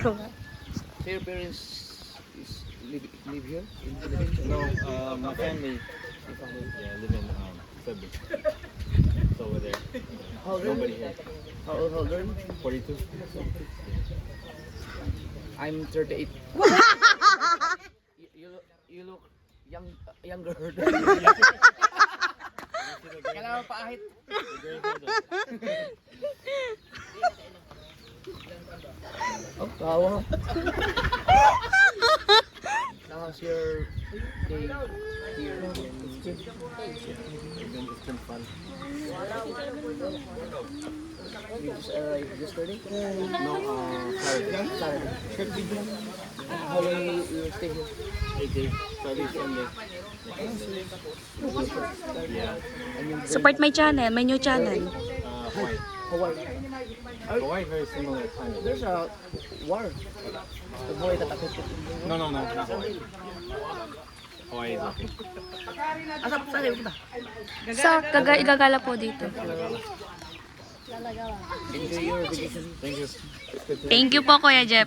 Your parents live here in the Philippines? No, my family, live in Cebu. It's over there. How old are Nobody you? here. How old are you? 42. I'm 38. You look younger. Kailangan paahit. Oh, kawa. How's your day here? It's been fun. You just arrived yesterday? No, Saturday. Saturday. How long you stay here? 8 days. Saturday, Sunday. Yeah. And you Support my channel, my new channel. Hawaii. Hawaii. Hawaii, very similar climate. There's a war. The boy that ako. No, not Hawaii. Hawaii is okay. Asa pa tayo punta? Sa igagala po dito. Enjoy your vacation. Thank you. Thank you po, Kuya Jeff.